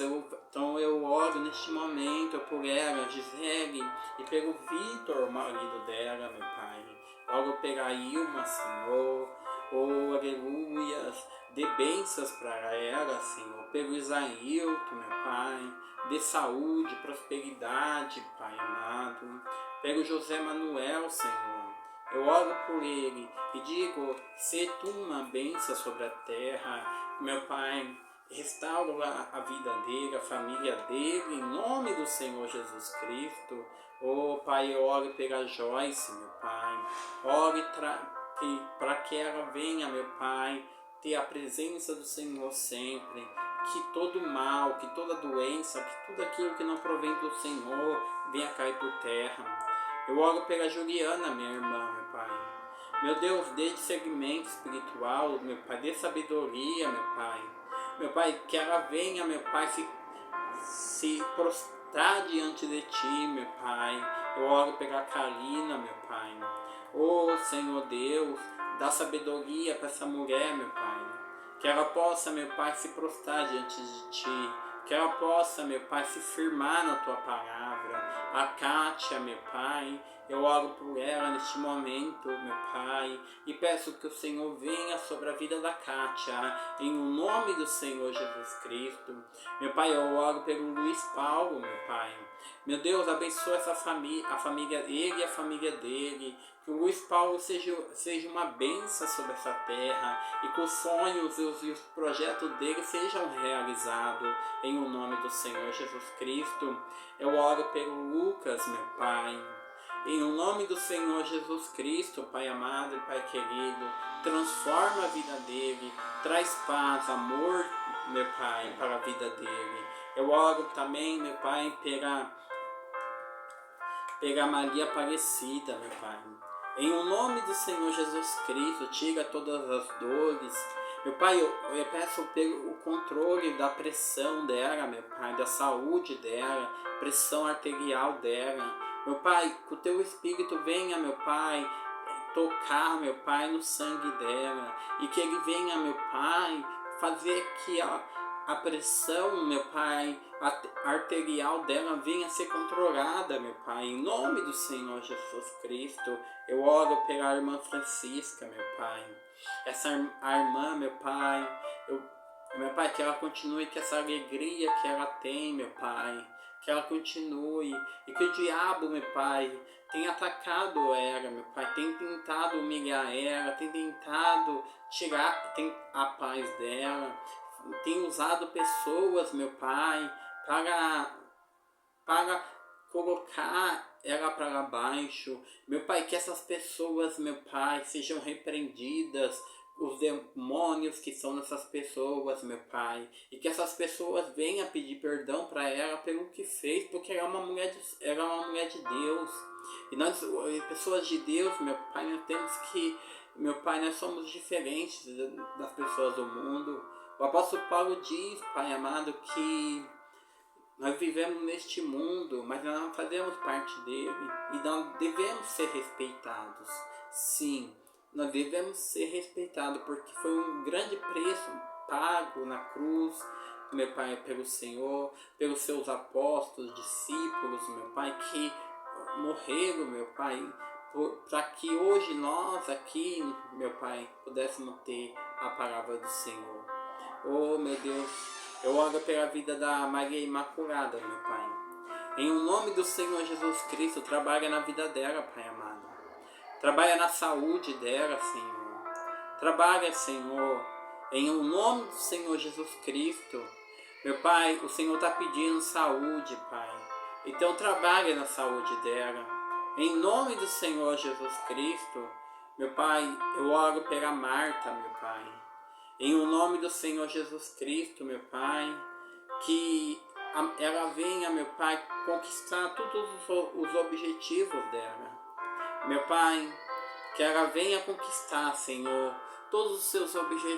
Então eu oro neste momento por ela, Gisele, e pelo Vitor, marido dela, meu Pai. Oro pela Ilma, Senhor. Oh, aleluia. Dê bênçãos para ela, Senhor. Pelo Isaílton, meu Pai. Dê saúde, prosperidade, Pai amado. Pelo José Manuel, Senhor. Eu oro por ele e digo, se Tu uma bênção sobre a terra, meu Pai. Restaura a vida dele, a família dele, em nome do Senhor Jesus Cristo. Oh, Pai, eu oro pela Joyce, meu Pai. Ore para que ela venha, meu Pai, ter a presença do Senhor sempre. Que todo mal, que toda doença, que tudo aquilo que não provém do Senhor venha cair por terra. Eu oro pela Juliana, minha irmã, meu Pai. Meu Deus, dê discernimento espiritual, meu Pai, dê sabedoria, meu Pai. Meu Pai, que ela venha, meu Pai, se prostrar diante de Ti, meu Pai. Eu oro pela Karina, meu Pai. Oh, Senhor Deus, dá sabedoria para essa mulher, meu Pai. Que ela possa, meu Pai, se prostrar diante de Ti. Que ela possa, meu Pai, se firmar na Tua palavra. A Kátia, meu Pai, eu oro por ela neste momento, meu Pai, e peço que o Senhor venha sobre a vida da Kátia, em nome do Senhor Jesus Cristo. Meu Pai, eu oro pelo Luiz Paulo, meu Pai. Meu Deus, abençoa essa família, a família dele e a família dele. Que o Luiz Paulo seja uma bênção sobre essa terra e que os sonhos e os projetos dele sejam realizados em o nome do Senhor Jesus Cristo. Eu oro pelo Lucas, meu Pai. Em o nome do Senhor Jesus Cristo, Pai amado e Pai querido, transforma a vida dele, traz paz, amor, meu Pai, para a vida dele. Eu oro também, meu Pai, pela Maria Aparecida, meu Pai. Em o nome do Senhor Jesus Cristo, tira todas as dores. Meu Pai, eu peço pelo controle da pressão dela, meu Pai, da saúde dela, pressão arterial dela. Meu Pai, que o Teu Espírito venha, meu Pai, tocar, meu Pai, no sangue dela. E que Ele venha, meu Pai, fazer que a pressão, meu Pai, arterial dela venha a ser controlada, meu Pai. Em nome do Senhor Jesus Cristo, eu oro pela irmã Francisca, meu Pai. A irmã, meu Pai, meu Pai, que ela continue com essa alegria que ela tem, meu Pai. Que ela continue e que o diabo, meu Pai, tem atacado ela, meu Pai, tem tentado humilhar ela, tem tentado tirar a paz dela, tem usado pessoas, meu Pai, para colocar ela para baixo. Meu Pai, que essas pessoas, meu Pai, sejam repreendidas, os demônios que são nessas pessoas, meu Pai, e que essas pessoas venham pedir perdão para ela pelo que fez, porque ela é uma mulher de Deus. E nós, pessoas de Deus, meu Pai, nós temos que, meu Pai, nós somos diferentes das pessoas do mundo. O apóstolo Paulo diz, Pai amado, que nós vivemos neste mundo, mas nós não fazemos parte dele e nós devemos ser respeitados. Sim, nós devemos ser respeitados porque foi um grande preço pago na cruz, meu Pai, pelo Senhor, pelos seus apóstolos, discípulos, meu Pai, que morreram, meu Pai, para que hoje nós aqui, meu Pai, pudéssemos ter a palavra do Senhor. Oh, meu Deus, eu oro pela vida da Maria Imaculada, meu Pai. Em o nome do Senhor Jesus Cristo, trabalha na vida dela, Pai amado. Trabalha na saúde dela, Senhor. Trabalha, Senhor, em o nome do Senhor Jesus Cristo. Meu Pai, o Senhor está pedindo saúde, Pai. Então trabalha na saúde dela. Em nome do Senhor Jesus Cristo, meu Pai, eu oro pela Marta, meu Pai. Em o nome do Senhor Jesus Cristo, meu Pai, que ela venha, meu Pai, conquistar todos os objetivos dela. Meu Pai, que ela venha conquistar, Senhor, todos os seus objetivos.